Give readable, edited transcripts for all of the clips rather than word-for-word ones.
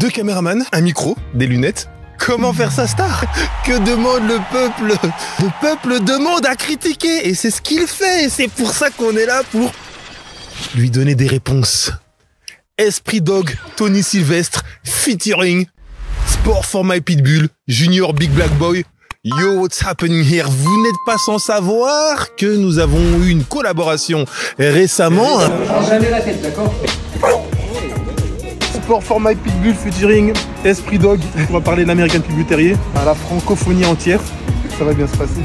2 caméramans, un micro, des lunettes. Comment faire sa star? Que demande le peuple? Le peuple demande à critiquer et c'est ce qu'il fait. Et c'est pour ça qu'on est là, pour lui donner des réponses. Esprit Dog, Tony Sylvestre, featuring Sport for My Pitbull, Junior Big Black Boy. Yo, what's happening here? Vous n'êtes pas sans savoir que nous avons eu une collaboration récemment. Jamais la tête, d'accord? Sport for My Pitbull featuring Esprit Dog. On va parler de l'American Pitbull Terrier à la francophonie entière. Ça va bien se passer.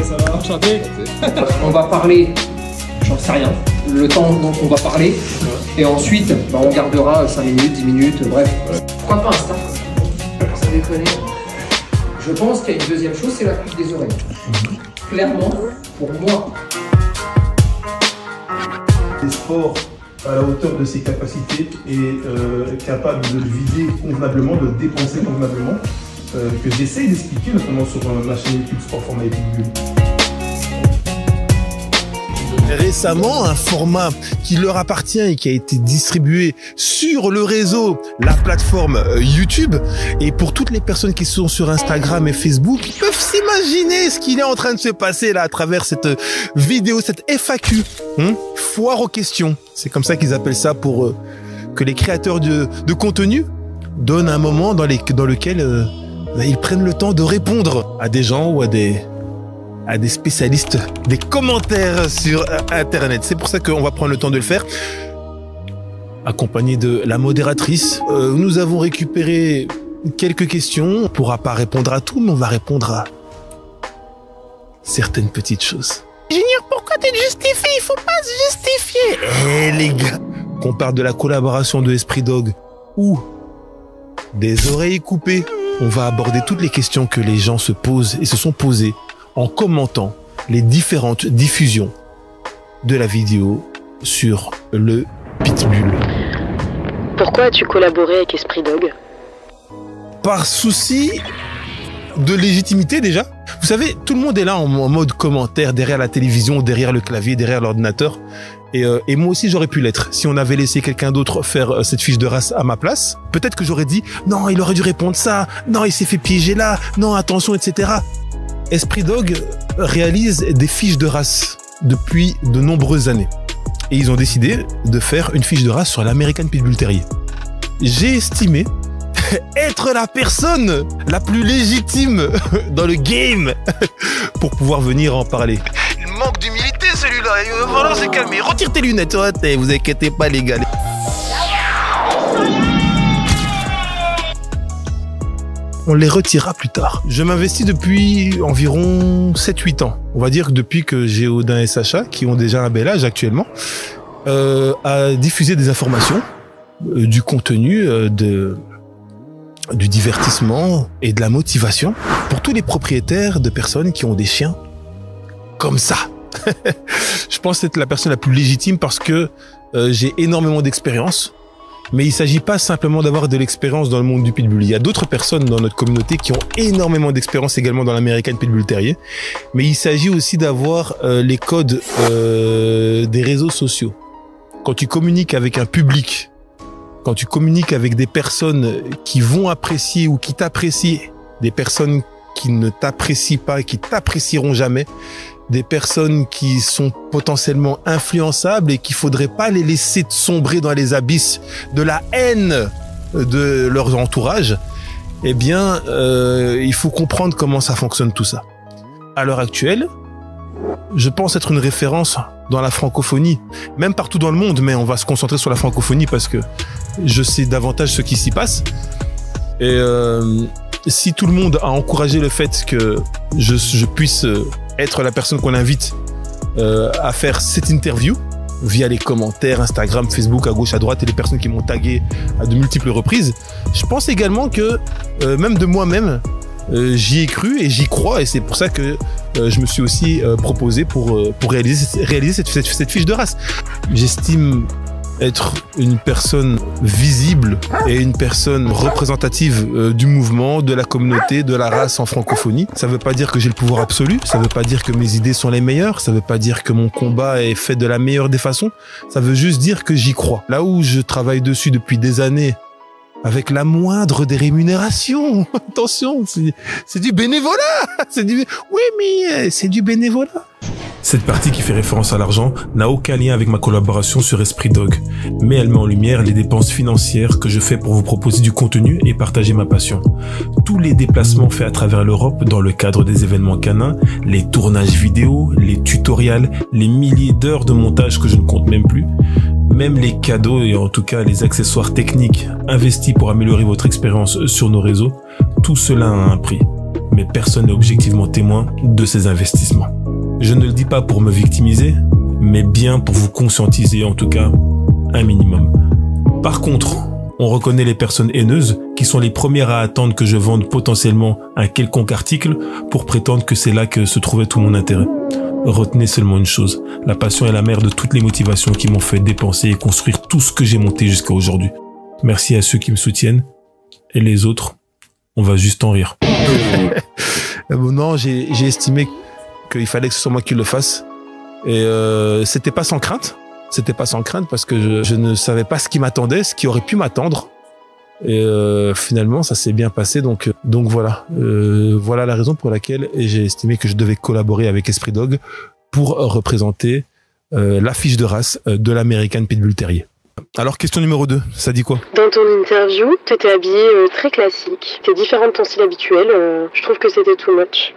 Ça va, enchanté. On va parler, j'en sais rien, le temps dont on va parler. Et ensuite, on gardera 5 minutes, 10 minutes, bref. Pourquoi pas un staff? Ça déconne. Je pense qu'il y a une deuxième chose, c'est la coupe des oreilles. Clairement, pour moi. Des sports à la hauteur de ses capacités et capable de le vider convenablement, de le dépenser convenablement, que j'essaye d'expliquer notamment sur ma chaîne YouTube Sport for My Pitbull. Récemment, un format qui leur appartient et qui a été distribué sur le réseau, la plateforme YouTube. Et pour toutes les personnes qui sont sur Instagram et Facebook, ils peuvent s'imaginer ce qu'il est en train de se passer là à travers cette vidéo, cette FAQ, foire aux questions. C'est comme ça qu'ils appellent ça pour que les créateurs de contenu donnent un moment dans lequel ils prennent le temps de répondre à des gens ou à des spécialistes, des commentaires sur Internet. C'est pour ça qu'on va prendre le temps de le faire. Accompagné de la modératrice, nous avons récupéré quelques questions. On ne pourra pas répondre à tout, mais on va répondre à certaines petites choses. Junior, pourquoi tu te justifies? Il faut pas se justifier. Les gars, qu'on parle de la collaboration de Esprit Dog ou des oreilles coupées, on va aborder toutes les questions que les gens se posent et se sont posées en commentant les différentes diffusions de la vidéo sur le Pitbull. Pourquoi as-tu collaboré avec Esprit Dog? Par souci de légitimité déjà. Vous savez, tout le monde est là en mode commentaire, derrière la télévision, derrière le clavier, derrière l'ordinateur. Et moi aussi, j'aurais pu l'être. Si on avait laissé quelqu'un d'autre faire cette fiche de race à ma place, peut-être que j'aurais dit « Non, il aurait dû répondre ça. Non, il s'est fait piéger là. Non, attention, etc. » Esprit Dog réalise des fiches de race depuis de nombreuses années. Et ils ont décidé de faire une fiche de race sur l'American Pitbull Terrier. J'ai estimé être la personne la plus légitime dans le game pour pouvoir venir en parler. Il manque d'humilité celui-là, il va falloir se calmer. Retire tes lunettes, vous inquiétez pas les gars. On les retirera plus tard. Je m'investis depuis environ 7-8 ans. On va dire que depuis que Géodin et Sacha, qui ont déjà un bel âge actuellement, à diffuser des informations, du contenu, du divertissement et de la motivation pour tous les propriétaires de personnes qui ont des chiens comme ça. Je pense être la personne la plus légitime parce que j'ai énormément d'expérience. Mais il ne s'agit pas simplement d'avoir de l'expérience dans le monde du Pitbull. Il y a d'autres personnes dans notre communauté qui ont énormément d'expérience également dans l'American Pitbull Terrier. Mais il s'agit aussi d'avoir les codes des réseaux sociaux. Quand tu communiques avec un public, quand tu communiques avec des personnes qui vont apprécier ou qui t'apprécient, des personnes qui ne t'apprécient pas et qui t'apprécieront jamais, des personnes qui sont potentiellement influençables et qu'il faudrait pas les laisser sombrer dans les abysses de la haine de leur entourage, eh bien, il faut comprendre comment ça fonctionne tout ça. À l'heure actuelle, je pense être une référence dans la francophonie, même partout dans le monde, mais on va se concentrer sur la francophonie parce que je sais davantage ce qui s'y passe. Et si tout le monde a encouragé le fait que je puisse être la personne qu'on invite à faire cette interview via les commentaires, Instagram, Facebook, à gauche, à droite et les personnes qui m'ont tagué à de multiples reprises, je pense également que même de moi-même, j'y ai cru et j'y crois et c'est pour ça que je me suis aussi proposé pour réaliser cette fiche de race. J'estime être une personne visible et une personne représentative du mouvement, de la communauté, de la race en francophonie. Ça veut pas dire que j'ai le pouvoir absolu, ça veut pas dire que mes idées sont les meilleures, ça veut pas dire que mon combat est fait de la meilleure des façons, ça veut juste dire que j'y crois. Là où je travaille dessus depuis des années, avec la moindre des rémunérations, attention, c'est du bénévolat, oui mais c'est du bénévolat. Cette partie qui fait référence à l'argent n'a aucun lien avec ma collaboration sur Esprit Dog, mais elle met en lumière les dépenses financières que je fais pour vous proposer du contenu et partager ma passion. Tous les déplacements faits à travers l'Europe dans le cadre des événements canins, les tournages vidéo, les tutoriels, les milliers d'heures de montage que je ne compte même plus, même les cadeaux et en tout cas les accessoires techniques investis pour améliorer votre expérience sur nos réseaux, tout cela a un prix. Mais personne n'est objectivement témoin de ces investissements. Je ne le dis pas pour me victimiser, mais bien pour vous conscientiser en tout cas un minimum. Par contre, on reconnaît les personnes haineuses qui sont les premières à attendre que je vende potentiellement un quelconque article pour prétendre que c'est là que se trouvait tout mon intérêt. Retenez seulement une chose, la passion est la mère de toutes les motivations qui m'ont fait dépenser et construire tout ce que j'ai monté jusqu'à aujourd'hui. Merci à ceux qui me soutiennent et les autres, on va juste en rire. Non, j'ai estimé qu'il fallait que ce soit moi qui le fasse et c'était pas sans crainte. C'était pas sans crainte parce que je ne savais pas ce qui m'attendait, ce qui aurait pu m'attendre. Et finalement, ça s'est bien passé. Donc voilà. Voilà la raison pour laquelle j'ai estimé que je devais collaborer avec Esprit Dog pour représenter l'affiche de race de l'American Pitbull Terrier. Alors, question numéro 2, ça dit quoi? Dans ton interview, tu étais habillé très classique. T'es différent de ton style habituel. Je trouve que c'était too much.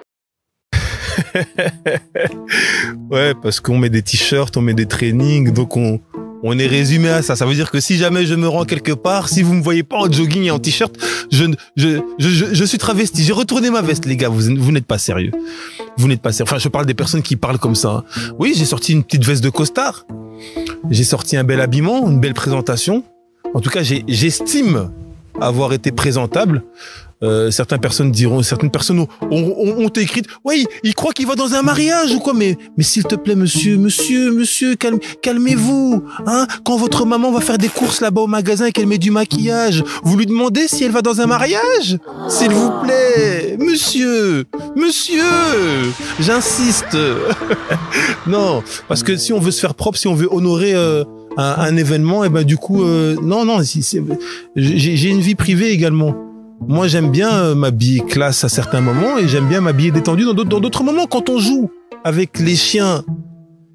Ouais, parce qu'on met des t-shirts, on met des trainings, donc on est résumé à ça. Ça veut dire que si jamais je me rends quelque part, si vous me voyez pas en jogging et en t-shirt, je suis travesti. J'ai retourné ma veste, les gars. Vous n'êtes pas sérieux. Vous n'êtes pas sérieux. Enfin, je parle des personnes qui parlent comme ça. Oui, j'ai sorti une petite veste de costard. J'ai sorti un bel habillement, une belle présentation. En tout cas, j'estime avoir été présentable. Certaines personnes ont écrit, ouais, il croit qu'il va dans un mariage ou quoi, mais s'il te plaît, monsieur, calmez-vous, hein. Quand votre maman va faire des courses là-bas au magasin et qu'elle met du maquillage, vous lui demandez si elle va dans un mariage? S'il vous plaît, monsieur, j'insiste. Non, parce que si on veut se faire propre, si on veut honorer un événement, et ben du coup, non, j'ai une vie privée également. Moi, j'aime bien m'habiller classe à certains moments et j'aime bien m'habiller détendu dans d'autres moments. Quand on joue avec les chiens,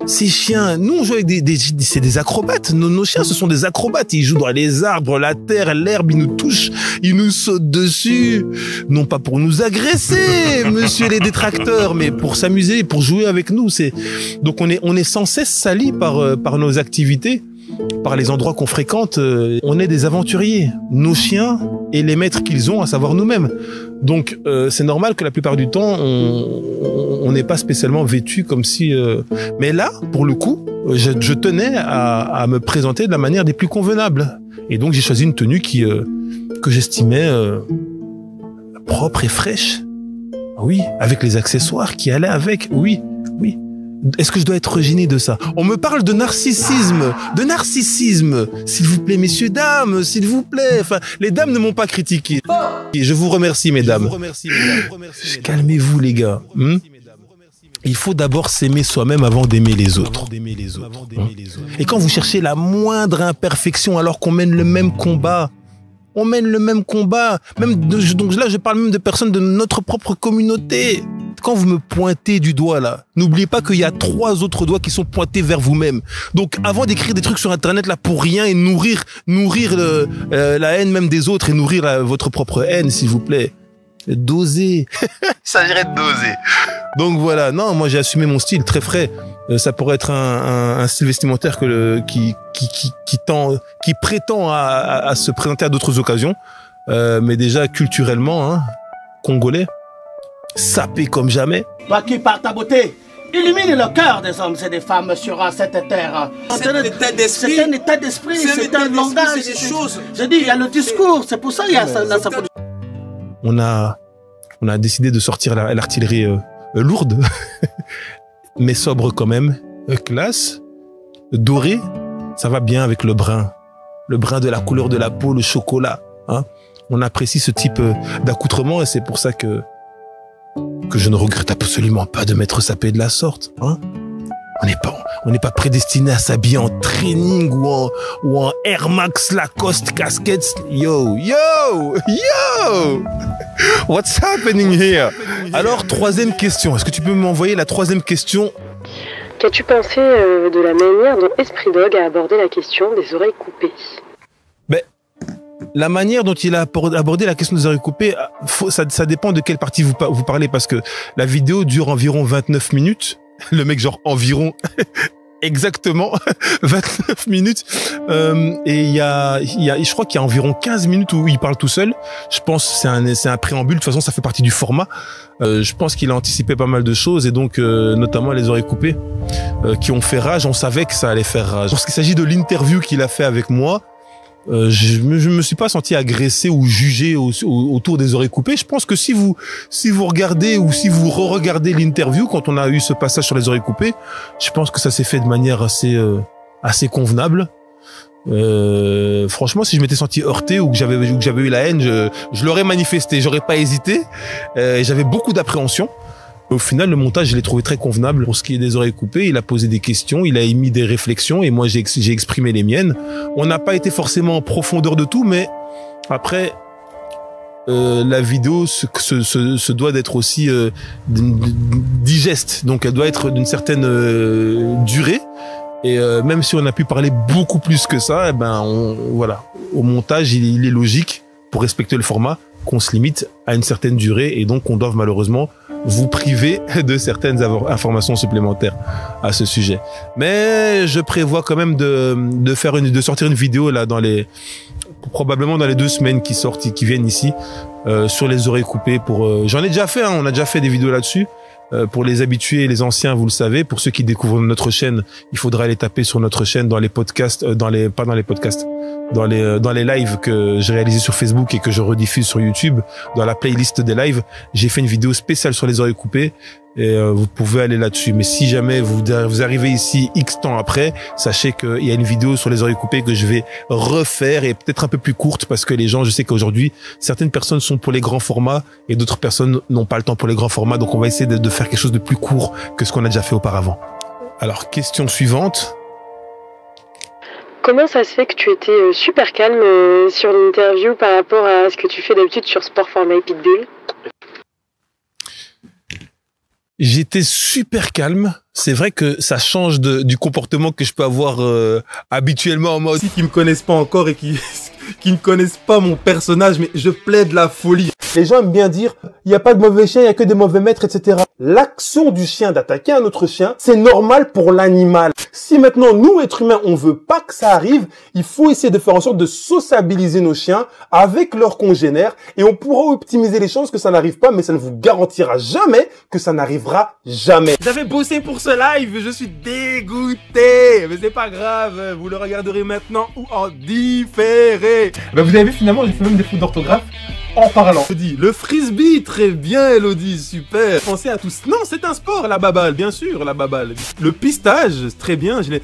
ces chiens, nous on joue avec c'est des acrobates. Nos chiens, ce sont des acrobates. Ils jouent dans les arbres, la terre, l'herbe, ils nous touchent, ils nous sautent dessus. Non pas pour nous agresser, monsieur les détracteurs, mais pour s'amuser, pour jouer avec nous. Donc on est sans cesse sali par nos activités, par les endroits qu'on fréquente. On est des aventuriers, nos chiens et les maîtres qu'ils ont, à savoir nous-mêmes. Donc c'est normal que la plupart du temps on n'est pas spécialement vêtu comme si mais là pour le coup je tenais à me présenter de la manière des plus convenables et donc j'ai choisi une tenue que j'estimais propre et fraîche. Oui, avec les accessoires qui allaient avec. Oui. Est-ce que je dois être gêné de ça? On me parle de narcissisme, s'il vous plaît, messieurs, dames, s'il vous plaît. Enfin, les dames ne m'ont pas critiqué. Je vous remercie, mesdames. Calmez-vous, les gars. Il faut d'abord s'aimer soi-même avant d'aimer les autres. Et quand vous cherchez la moindre imperfection alors qu'on mène le même combat, donc là, je parle même de personnes de notre propre communauté. Quand vous me pointez du doigt là, n'oubliez pas qu'il y a 3 autres doigts qui sont pointés vers vous-même. Donc avant d'écrire des trucs sur internet là pour rien et nourrir la haine même des autres et nourrir votre propre haine, s'il vous plaît, dosez. Il s'agirait de doser. Donc voilà, non, moi j'ai assumé mon style très frais. Ça pourrait être un style vestimentaire qui prétend à se présenter à d'autres occasions, mais déjà culturellement, hein, congolais. Sapé comme jamais. Toi qui par ta beauté illumine le cœur des hommes et des femmes sur cette terre. C'est un état d'esprit, c'est un langage, c'est des choses. Je dis, il y a le discours, c'est pour ça qu'il y a ça. On a décidé de sortir l'artillerie lourde, mais sobre quand même, classe, dorée, Ça va bien avec le brun de la couleur de la peau, le chocolat. Hein. On apprécie ce type d'accoutrement et c'est pour ça que je ne regrette absolument pas de mettre sapé de la sorte. Hein. On n'est pas prédestiné à s'habiller en training ou en Air Max Lacoste casquette. Yo. What's happening here? Alors, troisième question. Est-ce que tu peux m'envoyer la troisième question? Qu'as-tu pensé de la manière dont Esprit Dog a abordé la question des oreilles coupées? La manière dont il a abordé la question des oreilles coupées, ça dépend de quelle partie vous parlez, parce que la vidéo dure environ 29 minutes. Le mec, genre, environ, exactement, 29 minutes. Et je crois qu'il y a environ 15 minutes où il parle tout seul. Je pense que c'est un préambule. De toute façon, ça fait partie du format. Je pense qu'il a anticipé pas mal de choses et donc, notamment les oreilles coupées, qui ont fait rage. On savait que ça allait faire rage. Lorsqu'il s'agit de l'interview qu'il a fait avec moi, je me suis pas senti agressé ou jugé autour des oreilles coupées. Je pense que si vous regardez ou si vous re-regardez l'interview quand on a eu ce passage sur les oreilles coupées, je pense que ça s'est fait de manière assez convenable. Franchement, si je m'étais senti heurté ou que j'avais eu la haine, je l'aurais manifesté, j'aurais pas hésité. J'avais beaucoup d'appréhension. Au final, le montage, je l'ai trouvé très convenable. Pour ce qui est des oreilles coupées, il a posé des questions, il a émis des réflexions et moi, j'ai exprimé les miennes. On n'a pas été forcément en profondeur de tout, mais après, la vidéo se doit d'être aussi digeste. Donc, elle doit être d'une certaine durée. Et même si on a pu parler beaucoup plus que ça, eh ben, voilà. Au montage, il est logique, pour respecter le format, qu'on se limite à une certaine durée et donc on doit malheureusement vous priver de certaines informations supplémentaires à ce sujet. Mais je prévois quand même de sortir une vidéo là probablement dans les 2 semaines qui viennent ici sur les oreilles coupées. J'en ai déjà fait, hein, on a déjà fait des vidéos là-dessus. Pour les habitués, les anciens, vous le savez. Pour ceux qui découvrent notre chaîne, il faudra aller taper sur notre chaîne dans les podcasts, dans les lives que j'ai réalisés sur Facebook et que je rediffuse sur YouTube. Dans la playlist des lives, j'ai fait une vidéo spéciale sur les oreilles coupées et vous pouvez aller là-dessus. Mais si jamais vous arrivez ici X temps après, sachez qu'il y a une vidéo sur les oreilles coupées que je vais refaire et peut-être un peu plus courte parce que les gens, je sais qu'aujourd'hui, certaines personnes sont pour les grands formats et d'autres personnes n'ont pas le temps pour les grands formats. Donc on va essayer de faire quelque chose de plus court que ce qu'on a déjà fait auparavant. Alors, question suivante. Comment ça se fait que tu étais super calme sur l'interview par rapport à ce que tu fais d'habitude sur Sport Format et Pitbull? J'étais super calme. C'est vrai que ça change du comportement que je peux avoir habituellement en mode. Qui me connaissent pas encore et qui ne connaissent pas mon personnage, mais je plaide la folie. Les gens aiment bien dire, il n'y a pas de mauvais chien, il n'y a que des mauvais maîtres, etc. L'action du chien d'attaquer un autre chien, c'est normal pour l'animal. Si maintenant, nous, êtres humains, on veut pas que ça arrive, il faut essayer de faire en sorte de sociabiliser nos chiens avec leurs congénères et on pourra optimiser les chances que ça n'arrive pas, mais ça ne vous garantira jamais que ça n'arrivera jamais. J'avais bossé pour ce live, je suis dégoûté, mais c'est pas grave, vous le regarderez maintenant ou en différé. Ben vous avez vu, finalement, j'ai fait même des fautes d'orthographe en parlant. Elodie, le frisbee, très bien Elodie, super. Pensez à tous. Non, c'est un sport, la baballe, bien sûr, la baballe. Le pistage, très bien, je l'ai...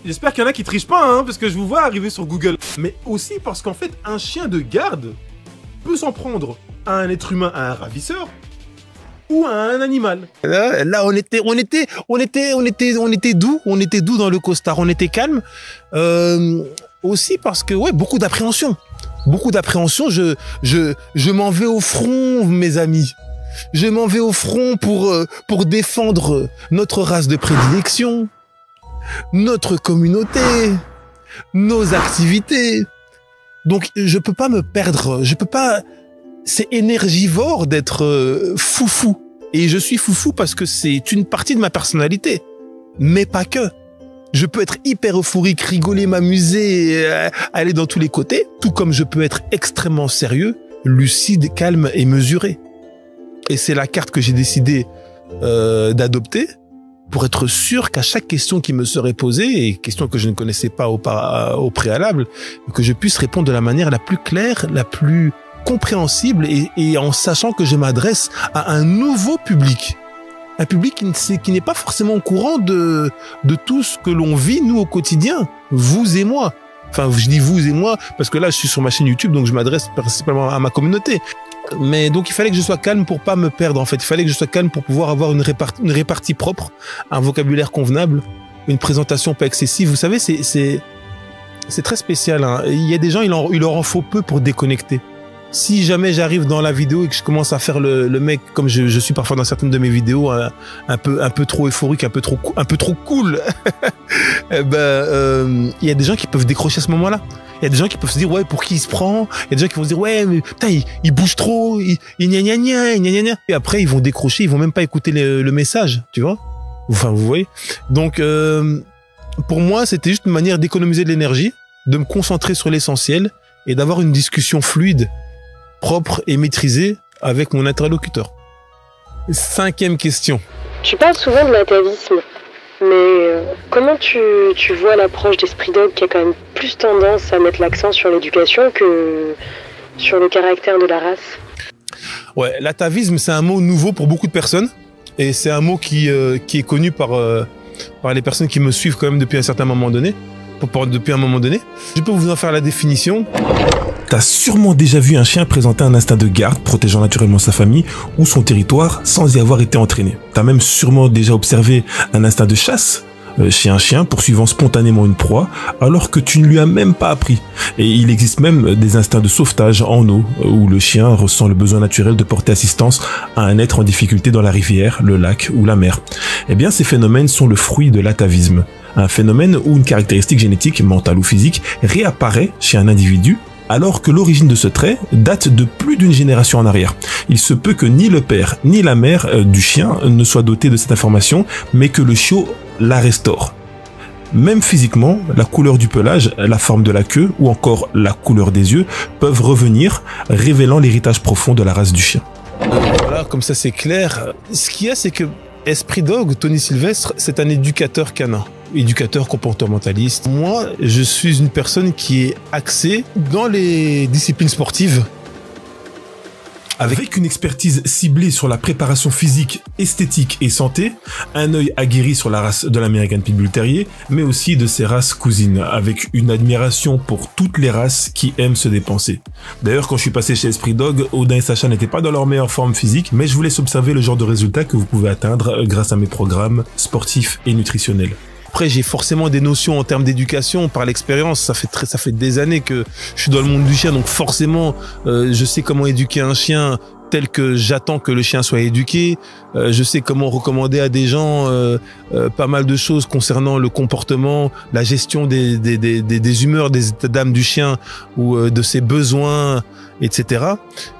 j'espère qu'il y en a qui trichent pas, hein, parce que je vous vois arriver sur Google. Mais aussi parce qu'en fait, un chien de garde peut s'en prendre à un être humain, à un ravisseur, ou à un animal. Là, on était doux dans le costard, on était calme. Aussi parce que, ouais, beaucoup d'appréhension. Je m'en vais au front, mes amis. Je m'en vais au front pour défendre notre race de prédilection, notre communauté, nos activités. Donc, je peux pas me perdre. C'est énergivore d'être foufou. Et je suis foufou parce que c'est une partie de ma personnalité. Mais pas que. Je peux être hyper euphorique, rigoler, m'amuser, aller dans tous les côtés, tout comme je peux être extrêmement sérieux, lucide, calme et mesuré. Et c'est la carte que j'ai décidé d'adopter pour être sûr qu'à chaque question qui me serait posée, et question que je ne connaissais pas au préalable, que je puisse répondre de la manière la plus claire, la plus compréhensible et en sachant que je m'adresse à un nouveau public. un public qui n'est pas forcément au courant de tout ce que l'on vit, nous, au quotidien, vous et moi. Enfin, je dis vous et moi, parce que là, je suis sur ma chaîne YouTube, donc je m'adresse principalement à ma communauté. Mais donc, il fallait que je sois calme pour pas me perdre, en fait. Il fallait que je sois calme pour pouvoir avoir une répartie propre, un vocabulaire convenable, une présentation pas excessive. Vous savez, c'est très spécial, hein. Il y a des gens, il leur en faut peu pour déconnecter. Si jamais j'arrive dans la vidéo et que je commence à faire le mec comme je suis parfois dans certaines de mes vidéos, un peu trop euphorique, un peu trop cool, il y a des gens qui peuvent décrocher à ce moment-là. Il y a des gens qui peuvent se dire ouais, pour qui il se prend. Il y a des gens qui vont se dire ouais, mais putain, il bouge trop, il gna gna gna gna gna. Et après ils vont décrocher, ils vont même pas écouter le message, tu vois. Enfin, vous voyez. Donc pour moi, c'était juste une manière d'économiser de l'énergie, de me concentrer sur l'essentiel et d'avoir une discussion fluide, propre et maîtrisée avec mon interlocuteur. 5e question. Tu parles souvent de l'atavisme, mais comment tu vois l'approche d'Esprit Dog qui a quand même plus tendance à mettre l'accent sur l'éducation que sur le caractère de la race? Ouais, l'atavisme, c'est un mot nouveau pour beaucoup de personnes et c'est un mot qui est connu par les personnes qui me suivent quand même depuis un certain moment donné. Depuis un moment donné. Je peux vous en faire la définition. T'as sûrement déjà vu un chien présenter un instinct de garde, protégeant naturellement sa famille ou son territoire sans y avoir été entraîné. T'as même sûrement déjà observé un instinct de chasse chez un chien poursuivant spontanément une proie alors que tu ne lui as même pas appris. Et il existe même des instincts de sauvetage en eau où le chien ressent le besoin naturel de porter assistance à un être en difficulté dans la rivière, le lac ou la mer. Eh bien, ces phénomènes sont le fruit de l'atavisme. Un phénomène où une caractéristique génétique, mentale ou physique, réapparaît chez un individu alors que l'origine de ce trait date de plus d'une génération en arrière. Il se peut que ni le père ni la mère du chien ne soient dotés de cette information, mais que le chiot la restaure. Même physiquement, la couleur du pelage, la forme de la queue ou encore la couleur des yeux peuvent revenir, révélant l'héritage profond de la race du chien. Voilà, comme ça c'est clair. Ce qu'il y a, c'est que Esprit Dog, Tony Sylvestre, c'est un éducateur canin. Éducateur comportementaliste. Moi, je suis une personne qui est axée dans les disciplines sportives. Avec une expertise ciblée sur la préparation physique, esthétique et santé, un œil aguerri sur la race de l'American Pit Bull Terrier, mais aussi de ses races cousines, avec une admiration pour toutes les races qui aiment se dépenser. D'ailleurs, quand je suis passé chez Esprit Dog, Odin et Sacha n'étaient pas dans leur meilleure forme physique, mais je vous laisse observer le genre de résultats que vous pouvez atteindre grâce à mes programmes sportifs et nutritionnels. Après, j'ai forcément des notions en termes d'éducation par l'expérience. Ça fait des années que je suis dans le monde du chien, donc forcément, je sais comment éduquer un chien tel que j'attends que le chien soit éduqué. Je sais comment recommander à des gens pas mal de choses concernant le comportement, la gestion des humeurs, des états d'âme du chien ou de ses besoins, etc.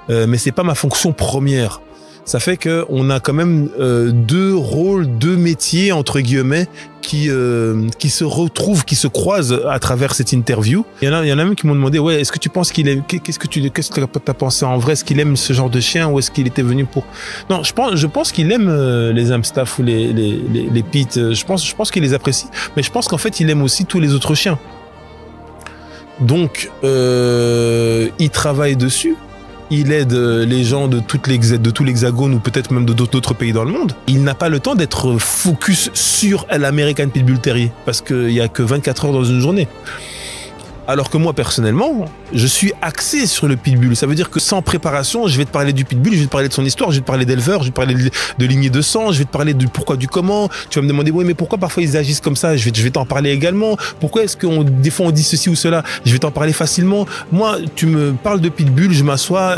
Mais c'est pas ma fonction première. Ça fait que on a quand même deux rôles, deux métiers entre guillemets qui se retrouvent, qui se croisent à travers cette interview. Il y en a même qui m'ont demandé ouais, est-ce que tu penses qu'il aime, qu'est-ce que t'as pensé en vrai, est-ce qu'il aime ce genre de chien ou est-ce qu'il était venu pour... Non, je pense qu'il aime les Amstaff ou les Pit. Je pense qu'il les apprécie, mais je pense qu'en fait il aime aussi tous les autres chiens. Donc il travaille dessus. Il aide les gens de tout l'Hexagone ou peut-être même d'autres pays dans le monde. Il n'a pas le temps d'être focus sur l'American Pit Bull Terrier parce qu'il n'y a que 24 heures dans une journée. Alors que moi, personnellement, je suis axé sur le pitbull. Ça veut dire que sans préparation, je vais te parler du pitbull, je vais te parler de son histoire, je vais te parler d'éleveur, je vais te parler de lignée de sang, je vais te parler du pourquoi, du comment. Tu vas me demander, oui, mais pourquoi parfois ils agissent comme ça? Je vais t'en parler également. Pourquoi est-ce que des fois on dit ceci ou cela? Je vais t'en parler facilement. Moi, tu me parles de pitbull, je m'assois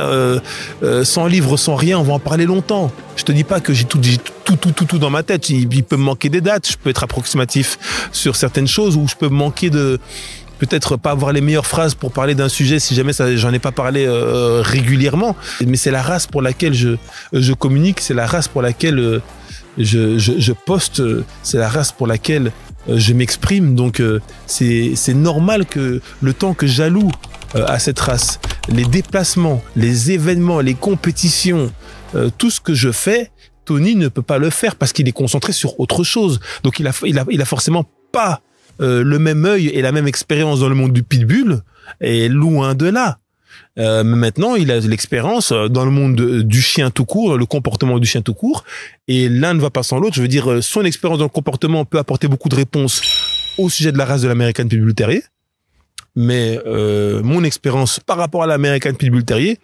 sans livre, sans rien, on va en parler longtemps. Je te dis pas que j'ai tout dans ma tête. Il peut me manquer des dates, je peux être approximatif sur certaines choses ou je peux manquer de... Peut-être pas avoir les meilleures phrases pour parler d'un sujet si jamais j'en ai pas parlé régulièrement. Mais c'est la race pour laquelle je communique, c'est la race pour laquelle je poste, c'est la race pour laquelle je m'exprime. Donc c'est normal que le temps que j'alloue à cette race, les déplacements, les événements, les compétitions, tout ce que je fais, Tony ne peut pas le faire parce qu'il est concentré sur autre chose. Donc il a forcément pas le même œil et la même expérience dans le monde du pitbull, et loin de là. Mais maintenant, il a l'expérience dans le monde du chien tout court, le comportement du chien tout court. Et l'un ne va pas sans l'autre. Je veux dire, son expérience dans le comportement peut apporter beaucoup de réponses au sujet de la race de l'American Pit Bull Terrier. Mais mon expérience par rapport à l'American Pit Bull Terrier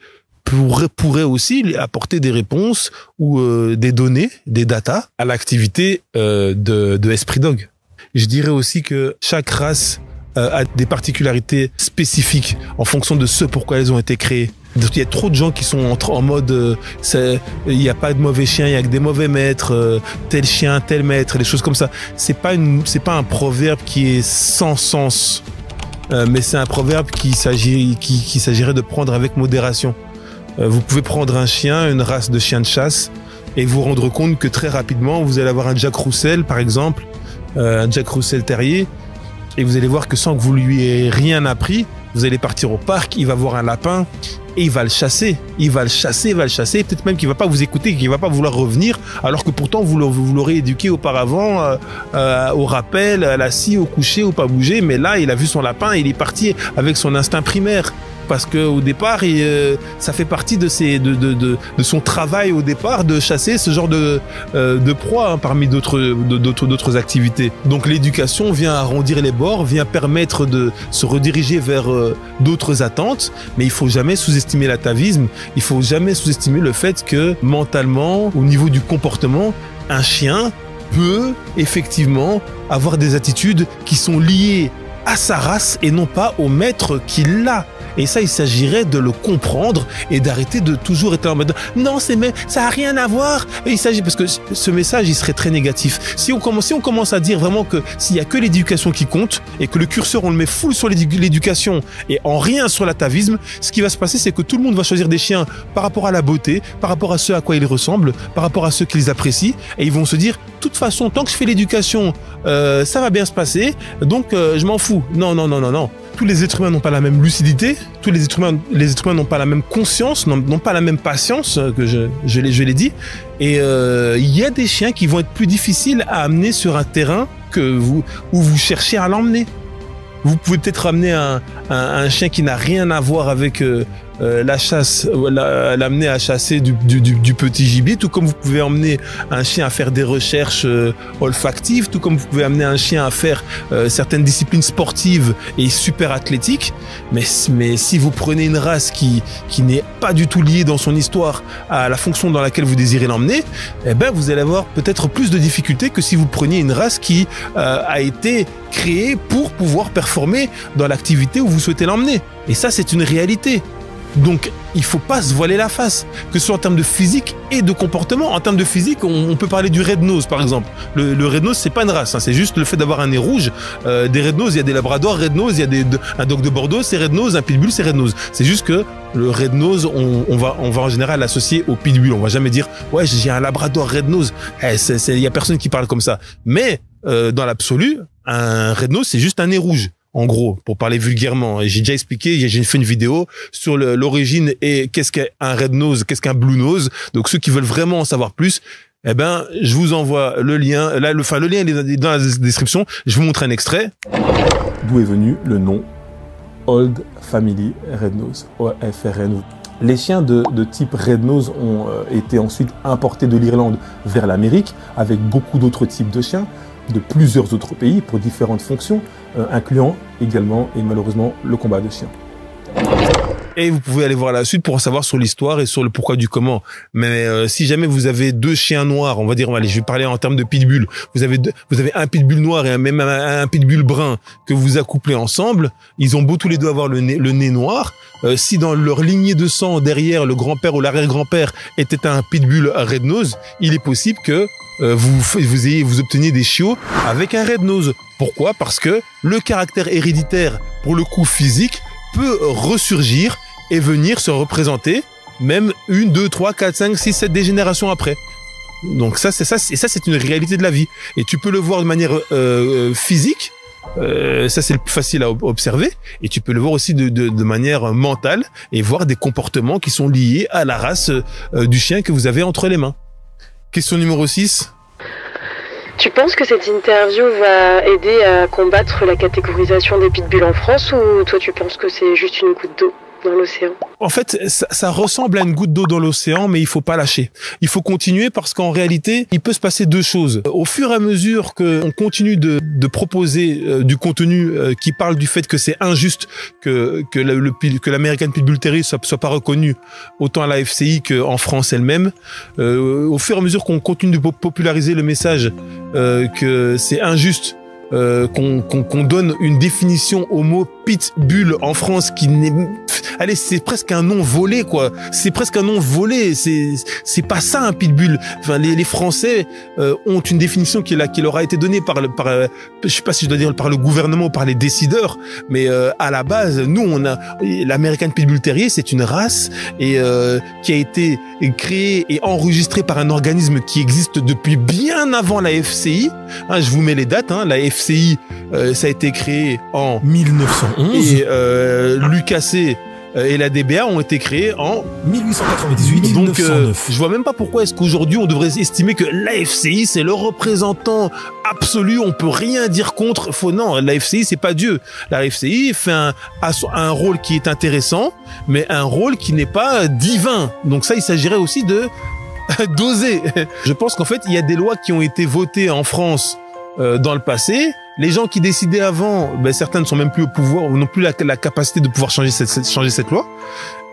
pourrait aussi lui apporter des réponses ou des données, des datas à l'activité de Esprit Dog. Je dirais aussi que chaque race a des particularités spécifiques en fonction de ce pourquoi elles ont été créées. Donc, il y a trop de gens qui sont en mode il n'y a pas de mauvais chiens, il y a que des mauvais maîtres, tel chien, tel maître, des choses comme ça. C'est pas un proverbe qui est sans sens, mais c'est un proverbe qui s'agirait de prendre avec modération. Vous pouvez prendre un chien, une race de chien de chasse, et vous rendre compte que très rapidement, vous allez avoir un Jack Russell, par exemple, un Jack Russell Terrier, et vous allez voir que sans que vous lui ayez rien appris, vous allez partir au parc, il va voir un lapin et il va le chasser. Il va le chasser, peut-être même qu'il va pas vous écouter, qu'il va pas vouloir revenir, alors que pourtant vous l'aurez éduqué auparavant au rappel, à la scie, au coucher, au pas bouger, mais là il a vu son lapin et il est parti avec son instinct primaire. Parce que au départ, ça fait partie de son travail au départ de chasser ce genre de proie, hein, parmi d'autres activités. Donc l'éducation vient arrondir les bords, vient permettre de se rediriger vers d'autres attentes, mais il faut jamais sous-estimer l'atavisme, il faut jamais sous-estimer le fait que mentalement, au niveau du comportement, un chien peut effectivement avoir des attitudes qui sont liées à sa race et non pas au maître qui l'a. Et ça, il s'agirait de le comprendre et d'arrêter de toujours être en mode non, ça a rien à voir. Et il s'agit, parce que ce message, il serait très négatif. Si on commence à dire vraiment que s'il y a que l'éducation qui compte et que le curseur, on le met full sur l'éducation et en rien sur l'atavisme, ce qui va se passer, c'est que tout le monde va choisir des chiens par rapport à la beauté, par rapport à ce à quoi ils ressemblent, par rapport à ceux qu'ils apprécient, et ils vont se dire, de toute façon, tant que je fais l'éducation, ça va bien se passer, donc je m'en fous. Non. Tous les êtres humains n'ont pas la même lucidité, tous les êtres humains n'ont pas la même conscience, n'ont pas la même patience, que je l'ai dit. Et il y a des chiens qui vont être plus difficiles à amener sur un terrain où vous cherchez à l'emmener. Vous pouvez peut-être amener un chien qui n'a rien à voir avec la chasse, l'amener à chasser du petit gibier, tout comme vous pouvez emmener un chien à faire des recherches olfactives, tout comme vous pouvez amener un chien à faire certaines disciplines sportives et super athlétiques. Mais si vous prenez une race qui n'est pas du tout liée dans son histoire à la fonction dans laquelle vous désirez l'emmener, eh ben vous allez avoir peut-être plus de difficultés que si vous preniez une race qui a été créée pour pouvoir performer dans l'activité où vous souhaitez l'emmener. Et ça, c'est une réalité. Donc, il faut pas se voiler la face, que ce soit en termes de physique et de comportement. En termes de physique, on peut parler du red nose, par exemple. Le red nose, c'est pas une race, hein, c'est juste le fait d'avoir un nez rouge. Des red nose, il y a des labradors red nose, il y a un dog de Bordeaux, c'est red nose, un pitbull, c'est red nose. C'est juste que le red nose, on va en général l'associer au pitbull. On va jamais dire, ouais, j'ai un labrador red nose. Il y a personne qui parle comme ça. Mais, dans l'absolu, un red nose, c'est juste un nez rouge. En gros, pour parler vulgairement, et j'ai déjà expliqué, j'ai fait une vidéo sur l'origine et qu'est-ce qu'un red nose, qu'est-ce qu'un blue nose. Donc ceux qui veulent vraiment en savoir plus, eh ben, je vous envoie le lien. Là, le lien est dans la description. Je vous montre un extrait. D'où est venu le nom Old Family Red Nose, OFRN. Les chiens de type Red Nose ont été ensuite importés de l'Irlande vers l'Amérique avec beaucoup d'autres types de chiens de plusieurs autres pays pour différentes fonctions, incluant également et malheureusement le combat de chiens. Et vous pouvez aller voir la suite pour en savoir sur l'histoire et sur le pourquoi du comment. Mais si jamais vous avez deux chiens noirs, on va dire, allez, je vais parler en termes de pitbull. Vous avez un pitbull noir et même un pitbull brun que vous accouplez ensemble. Ils ont beau tous les deux avoir le nez noir. Si dans leur lignée de sang derrière le grand-père ou l'arrière-grand-père était un pitbull red nose, il est possible que vous obteniez des chiots avec un red nose. Pourquoi? Parce que le caractère héréditaire, pour le coup physique, peut ressurgir et venir se représenter même 1, 2, 3, 4, 5, 6, 7 des générations après. Donc ça, c'est une réalité de la vie. Et tu peux le voir de manière physique. Ça, c'est le plus facile à observer. Et tu peux le voir aussi de manière mentale et voir des comportements qui sont liés à la race du chien que vous avez entre les mains. Question numéro 6. Tu penses que cette interview va aider à combattre la catégorisation des pitbulls en France, ou toi tu penses que c'est juste une goutte d'eau? dans l'océan? En fait, ça ressemble à une goutte d'eau dans l'océan, mais il faut pas lâcher. Il faut continuer parce qu'en réalité, il peut se passer deux choses. Au fur et à mesure qu'on continue de proposer du contenu qui parle du fait que c'est injuste que l'American Pit Bull Terrier soit pas reconnu autant à la FCI qu'en France elle-même, au fur et à mesure qu'on continue de populariser le message que c'est injuste, qu'on donne une définition au mot pitbull en France qui n'est, allez, c'est presque un nom volé, quoi. C'est presque un nom volé. C'est pas ça un pitbull. Enfin, les Français ont une définition qui leur a été donnée je sais pas si je dois dire par le gouvernement ou par les décideurs, mais à la base, nous, on a l'American Pit Bull Terrier, c'est une race et qui a été créée et enregistrée par un organisme qui existe depuis bien avant la FCI. Hein, je vous mets les dates. Hein, la FCI, ça a été créé en 1911 et l'UKC et la DBA ont été créés en 1898. Donc, je vois même pas pourquoi est-ce qu'aujourd'hui on devrait estimer que l'AFCI c'est le représentant absolu. On peut rien dire contre. Non, l'AFCI c'est pas Dieu. L'AFCI fait un rôle qui est intéressant, mais un rôle qui n'est pas divin. Donc ça, il s'agirait aussi de doser. Je pense qu'en fait, il y a des lois qui ont été votées en France dans le passé. Les gens qui décidaient avant, ben certains ne sont même plus au pouvoir, ou n'ont plus la capacité de pouvoir changer cette loi.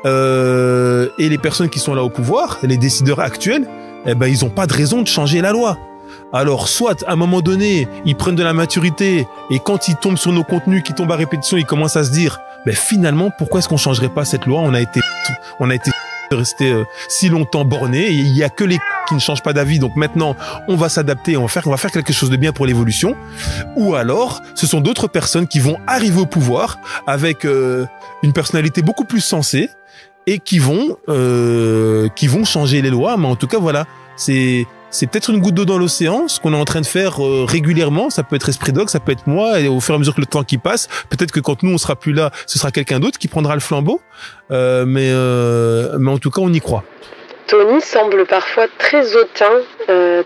Et les personnes qui sont là au pouvoir, les décideurs actuels, eh ben ils ont pas de raison de changer la loi. Alors soit à un moment donné, ils prennent de la maturité et quand ils tombent sur nos contenus, qui tombent à répétition, ils commencent à se dire, ben finalement, pourquoi est-ce qu'on changerait pas cette loi? On a été resté si longtemps borné, et il y a que les qui ne changent pas d'avis, donc maintenant on va s'adapter, on va faire quelque chose de bien pour l'évolution. Ou alors ce sont d'autres personnes qui vont arriver au pouvoir avec une personnalité beaucoup plus sensée et qui vont changer les lois. Mais en tout cas voilà, c'est peut-être une goutte d'eau dans l'océan, ce qu'on est en train de faire régulièrement. Ça peut être Esprit Dog, ça peut être moi, et au fur et à mesure que le temps qui passe, peut-être que quand nous on sera plus là, ce sera quelqu'un d'autre qui prendra le flambeau. Mais en tout cas, on y croit. Tony semble parfois très hautain.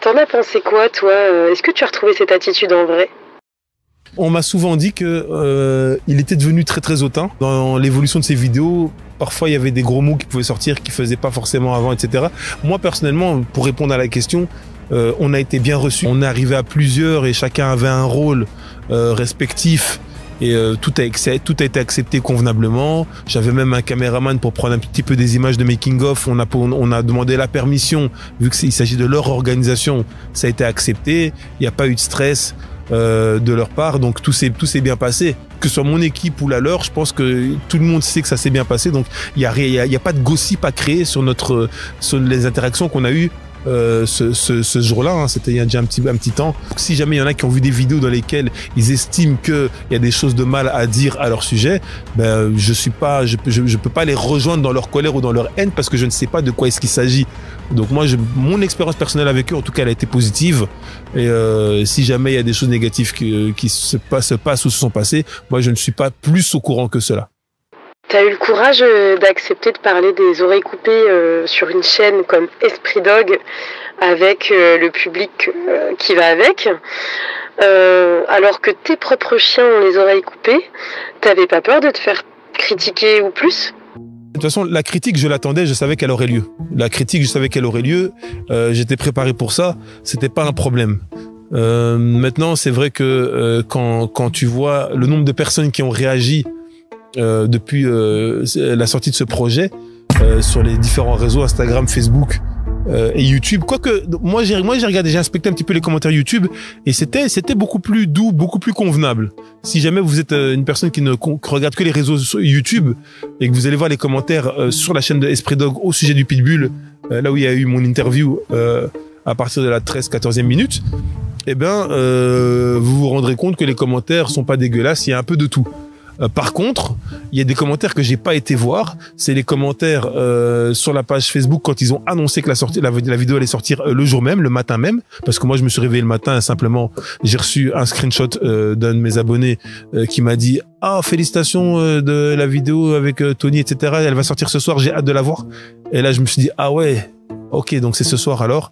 T'en as pensé quoi, toi? Est-ce que tu as retrouvé cette attitude en vrai? On m'a souvent dit que il était devenu très très hautain dans l'évolution de ses vidéos. Parfois, il y avait des gros mots qui pouvaient sortir, qui faisaient pas forcément avant, etc. Moi, personnellement, pour répondre à la question, on a été bien reçus. On est arrivé à plusieurs et chacun avait un rôle respectif. Et tout a été accepté convenablement. J'avais même un caméraman pour prendre un petit peu des images de making-of. On a demandé la permission, vu qu'il s'agit de leur organisation. Ça a été accepté. Il n'y a pas eu de stress de leur part, donc tout s'est bien passé. Que ce soit mon équipe ou la leur, je pense que tout le monde sait que ça s'est bien passé. Donc il y a pas de gossip à créer sur les interactions qu'on a eues ce jour-là, hein. C'était il y a déjà un petit temps. Si jamais il y en a qui ont vu des vidéos dans lesquelles ils estiment qu'il y a des choses de mal à dire à leur sujet, ben je peux pas les rejoindre dans leur colère ou dans leur haine parce que je ne sais pas de quoi est-ce qu'il s'agit. Donc moi, mon expérience personnelle avec eux, en tout cas, elle a été positive. Et si jamais il y a des choses négatives qui se passent ou se sont passées, moi je ne suis pas plus au courant que cela. T'as eu le courage d'accepter de parler des oreilles coupées sur une chaîne comme Esprit Dog avec le public qui va avec, alors que tes propres chiens ont les oreilles coupées. T'avais pas peur de te faire critiquer ou plus? De toute façon, la critique, je l'attendais, je savais qu'elle aurait lieu. La critique, je savais qu'elle aurait lieu. J'étais préparé pour ça. C'était pas un problème. Maintenant, c'est vrai que quand tu vois le nombre de personnes qui ont réagi depuis la sortie de ce projet sur les différents réseaux Instagram, Facebook et YouTube, quoique moi j'ai regardé, j'ai inspecté un petit peu les commentaires YouTube et c'était beaucoup plus doux, beaucoup plus convenable. Si jamais vous êtes une personne qui regarde que les réseaux YouTube et que vous allez voir les commentaires sur la chaîne de Esprit Dog au sujet du pitbull, là où il y a eu mon interview à partir de la 13-14e minute, eh ben vous vous rendrez compte que les commentaires sont pas dégueulasses, il y a un peu de tout. Par contre, il y a des commentaires que j'ai pas été voir. C'est les commentaires sur la page Facebook quand ils ont annoncé que la vidéo allait sortir le jour même, le matin même. Parce que moi, je me suis réveillé le matin et simplement, j'ai reçu un screenshot d'un de mes abonnés qui m'a dit « Ah, félicitations de la vidéo avec Tony, etc. Elle va sortir ce soir, j'ai hâte de la voir. » Et là, je me suis dit « Ah ouais, ok, donc c'est ce soir alors. »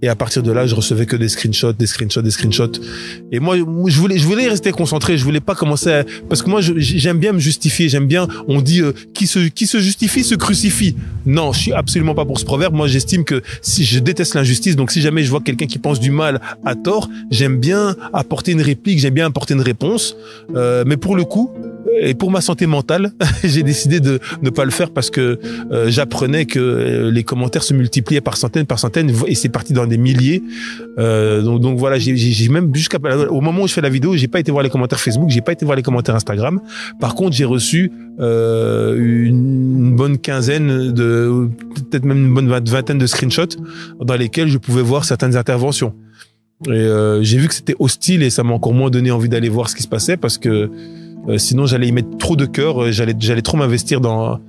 Et à partir de là, je recevais que des screenshots. Et moi, je voulais rester concentré. Je voulais pas commencer parce que moi, j'aime bien me justifier. J'aime bien, on dit, qui se justifie se crucifie. Non, je suis absolument pas pour ce proverbe. Moi, j'estime que si je déteste l'injustice, donc si jamais je vois quelqu'un qui pense du mal à tort, j'aime bien apporter une réplique, j'aime bien apporter une réponse. Mais pour le coup, et pour ma santé mentale, j'ai décidé de ne pas le faire parce que j'apprenais que les commentaires se multipliaient par centaines et c'est parti dans des milliers. Donc voilà, j'ai même au moment où je fais la vidéo, j'ai pas été voir les commentaires Facebook, j'ai pas été voir les commentaires Instagram. Par contre, j'ai reçu une bonne quinzaine peut-être même une bonne vingtaine de screenshots dans lesquels je pouvais voir certaines interventions. Et j'ai vu que c'était hostile et ça m'a encore moins donné envie d'aller voir ce qui se passait parce que sinon j'allais y mettre trop de cœur, j'allais trop m'investir dans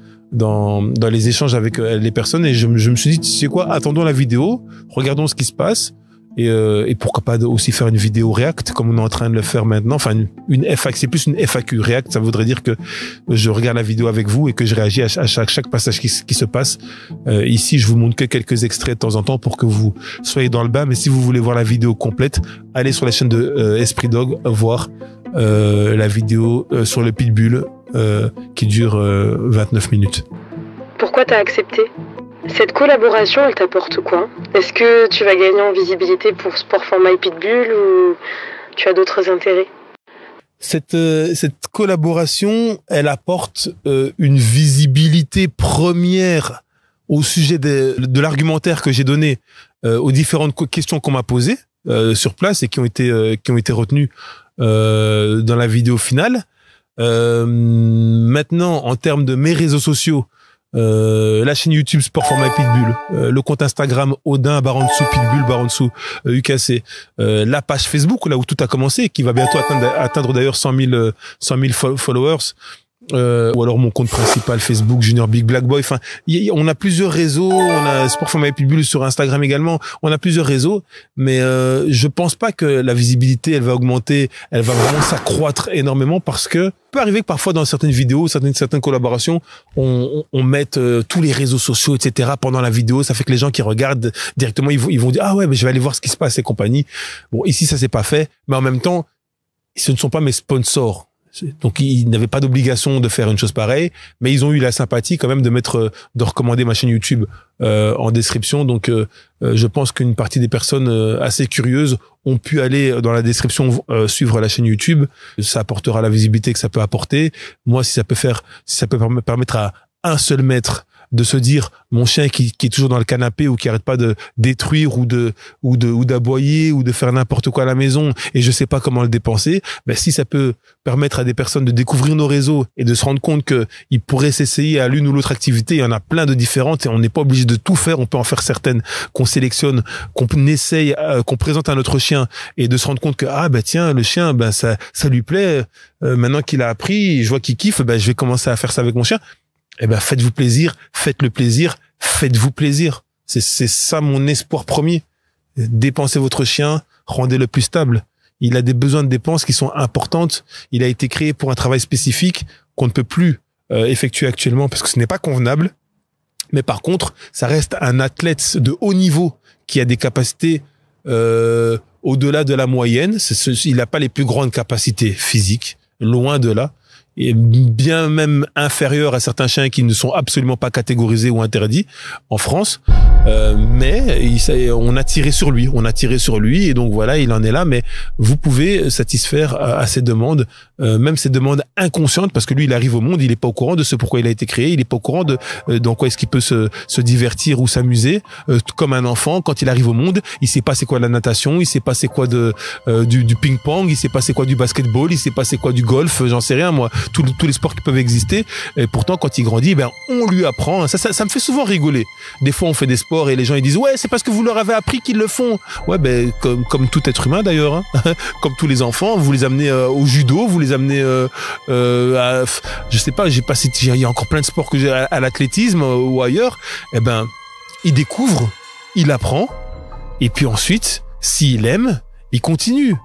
les échanges avec les personnes et je me suis dit, tu sais quoi, attendons la vidéo, regardons ce qui se passe et pourquoi pas aussi faire une vidéo React comme on est en train de le faire maintenant. Enfin une FAQ, c'est plus une FAQ. React, ça voudrait dire que je regarde la vidéo avec vous et que je réagis à chaque passage qui se passe. Ici, je vous montre que quelques extraits de temps en temps pour que vous soyez dans le bain, mais si vous voulez voir la vidéo complète, allez sur la chaîne de Esprit Dog voir la vidéo sur le Pitbull qui dure 29 minutes. Pourquoi t'as accepté ? Cette collaboration, elle t'apporte quoi ? Est-ce que tu vas gagner en visibilité pour Sport for My Pitbull ou tu as d'autres intérêts ? Cette collaboration, elle apporte une visibilité première au sujet de l'argumentaire que j'ai donné aux différentes questions qu'on m'a posées sur place et qui ont été retenues dans la vidéo finale. Maintenant, en termes de mes réseaux sociaux, la chaîne YouTube Sport for My Pitbull, le compte Instagram Odin Barandsou Pitbull Barandsou UKC, la page Facebook là où tout a commencé, qui va bientôt atteindre d'ailleurs 100 000 followers. Ou alors mon compte principal Facebook Junior Big Black Boy. Enfin, on a plusieurs réseaux. On a Sport for My Pitbull sur Instagram également. On a plusieurs réseaux, mais je pense pas que la visibilité elle va augmenter, elle va vraiment s'accroître énormément parce que peut arriver que parfois dans certaines vidéos, certaines collaborations, on mette tous les réseaux sociaux, etc. pendant la vidéo. Ça fait que les gens qui regardent directement, ils vont dire ah ouais, mais je vais aller voir ce qui se passe et compagnie. Bon, ici ça s'est pas fait, mais en même temps, ce ne sont pas mes sponsors. Donc ils n'avaient pas d'obligation de faire une chose pareille, mais ils ont eu la sympathie quand même de recommander ma chaîne YouTube en description. Donc je pense qu'une partie des personnes assez curieuses ont pu aller dans la description suivre la chaîne YouTube. Ça apportera la visibilité que ça peut apporter. Moi, si ça peut permettre à un seul maître de se dire mon chien qui est toujours dans le canapé ou qui arrête pas de détruire ou d'aboyer ou de faire n'importe quoi à la maison et je sais pas comment le dépenser, ben si ça peut permettre à des personnes de découvrir nos réseaux et de se rendre compte que ils pourraient s'essayer à l'une ou l'autre activité, il y en a plein de différentes et on n'est pas obligé de tout faire, on peut en faire certaines qu'on sélectionne, qu'on essaye, qu'on présente à notre chien et de se rendre compte que ah ben tiens le chien ben ça lui plaît, maintenant qu'il a appris, je vois qu'il kiffe, ben je vais commencer à faire ça avec mon chien. Eh ben, faites-vous plaisir, faites-le plaisir, faites-vous plaisir. C'est ça mon espoir premier. Dépensez votre chien, rendez-le plus stable. Il a des besoins de dépenses qui sont importantes. Il a été créé pour un travail spécifique qu'on ne peut plus effectuer actuellement parce que ce n'est pas convenable. Mais par contre, ça reste un athlète de haut niveau qui a des capacités au-delà de la moyenne. Il n'a pas les plus grandes capacités physiques, loin de là. Et bien même inférieur à certains chiens qui ne sont absolument pas catégorisés ou interdits en France. Mais on a tiré sur lui et donc voilà, il en est là. Mais vous pouvez satisfaire à ces demandes, même ces demandes inconscientes, parce que lui, il arrive au monde, il est pas au courant de ce pourquoi il a été créé, il est pas au courant de dans quoi est-ce qu'il peut se divertir ou s'amuser. Comme un enfant, quand il arrive au monde, il sait pas c'est quoi la natation, il sait pas c'est quoi du ping-pong, il sait pas c'est quoi du basketball, il sait pas c'est quoi du golf, j'en sais rien moi. Tous les sports qui peuvent exister. Et pourtant, quand il grandit, ben on lui apprend. Ça me fait souvent rigoler. Des fois, on fait des sports et les gens ils disent ouais, c'est parce que vous leur avez appris qu'ils le font. Ouais, ben comme tout être humain d'ailleurs, hein. Comme tous les enfants, vous les amenez au judo, vous les amenez à, je sais pas, il y a encore plein de sports que j'ai à l'athlétisme ou ailleurs. Eh ben, il découvre, il apprend, et puis ensuite, s'il aime, il continue.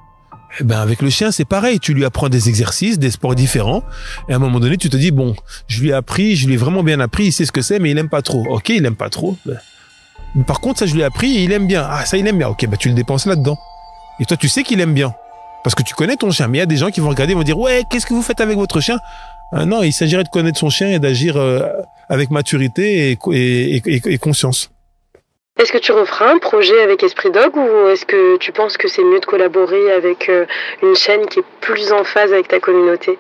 Eh ben, avec le chien, c'est pareil. Tu lui apprends des exercices, des sports différents. Et à un moment donné, tu te dis, bon, je lui ai vraiment bien appris, il sait ce que c'est, mais il aime pas trop. Ok, il aime pas trop. Ben, Par contre, ça, je lui ai appris et il aime bien. Ah, ça, il aime bien. Ok, bah tu le dépenses là-dedans. Et toi, tu sais qu'il aime bien. Parce que tu connais ton chien. Mais il y a des gens qui vont regarder et vont dire, ouais, qu'est-ce que vous faites avec votre chien? Non, il s'agirait de connaître son chien et d'agir avec maturité et conscience. Est-ce que tu referas un projet avec Esprit Dog ou est-ce que tu penses que c'est mieux de collaborer avec une chaîne qui est plus en phase avec ta communauté?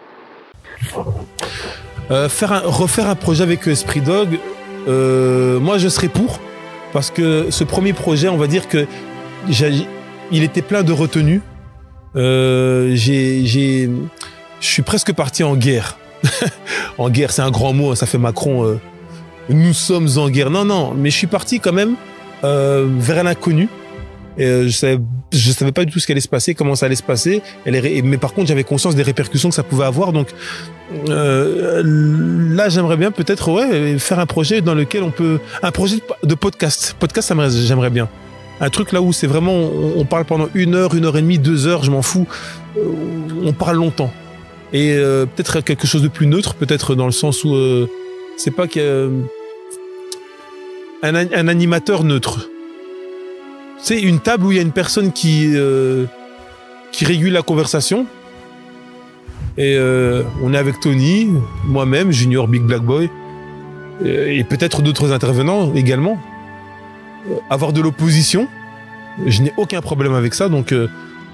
Refaire un projet avec Esprit Dog, moi je serais pour, parce que ce premier projet, on va dire que il était plein de retenue. Je suis presque parti en guerre. En guerre, c'est un grand mot, ça fait Macron. Nous sommes en guerre. Non, mais je suis parti quand même vers l'inconnu. Je savais pas du tout ce qui allait se passer, comment ça allait se passer. Mais par contre, j'avais conscience des répercussions que ça pouvait avoir. Donc là, j'aimerais bien peut-être faire un projet dans lequel un projet de podcast. Podcast, j'aimerais bien. Un truc là où c'est vraiment, on parle pendant 1 heure, 1 heure et demie, 2 heures, je m'en fous. On parle longtemps. Et peut-être quelque chose de plus neutre, peut-être dans le sens où c'est pas qu'il y a un animateur neutre. C'est une table où il y a une personne qui régule la conversation. Et on est avec Tony, moi-même, Junior Big Black Boy, et peut-être d'autres intervenants également. Avoir de l'opposition, je n'ai aucun problème avec ça. Donc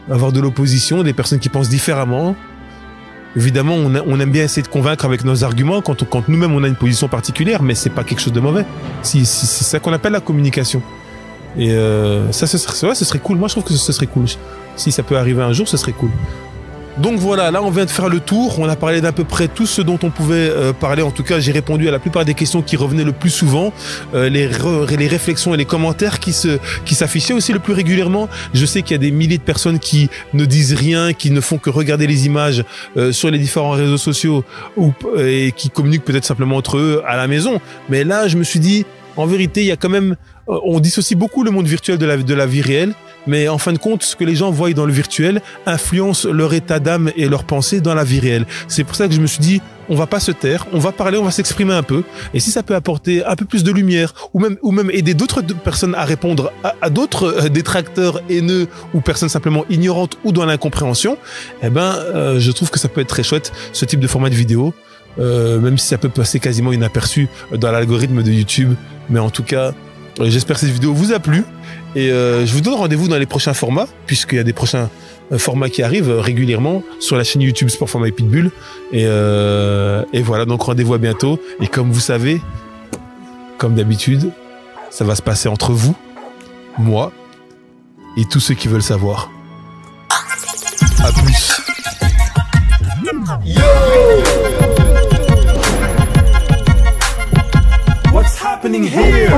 avoir de l'opposition, des personnes qui pensent différemment. Évidemment, on aime bien essayer de convaincre avec nos arguments quand nous-mêmes on a une position particulière, mais c'est pas quelque chose de mauvais. C'est ça qu'on appelle la communication. Et ça, ce serait cool. Moi, je trouve que ce serait cool. Si ça peut arriver un jour, ce serait cool. Donc voilà, là, on vient de faire le tour. On a parlé d'à peu près tout ce dont on pouvait parler. En tout cas, j'ai répondu à la plupart des questions qui revenaient le plus souvent. Les réflexions et les commentaires qui s'affichaient aussi le plus régulièrement. Je sais qu'il y a des milliers de personnes qui ne disent rien, qui ne font que regarder les images sur les différents réseaux sociaux et qui communiquent peut-être simplement entre eux à la maison. Mais là, je me suis dit, en vérité, il y a quand même... On dissocie beaucoup le monde virtuel de la vie réelle. Mais en fin de compte, ce que les gens voient dans le virtuel influence leur état d'âme et leurs pensées dans la vie réelle. C'est pour ça que je me suis dit, on va pas se taire, on va parler, on va s'exprimer un peu. Et si ça peut apporter un peu plus de lumière, ou même aider d'autres personnes à répondre à d'autres détracteurs haineux ou personnes simplement ignorantes ou dans l'incompréhension, eh ben, je trouve que ça peut être très chouette, ce type de format de vidéo. Même si ça peut passer quasiment inaperçu dans l'algorithme de YouTube. Mais en tout cas, j'espère que cette vidéo vous a plu. Et je vous donne rendez-vous dans les prochains formats, puisqu'il y a des prochains formats qui arrivent régulièrement sur la chaîne YouTube Sport Format et Pitbull. Et voilà, donc rendez-vous à bientôt. Et comme vous savez, comme d'habitude, ça va se passer entre vous, moi et tous ceux qui veulent savoir. À plus. Yo! What's happening here?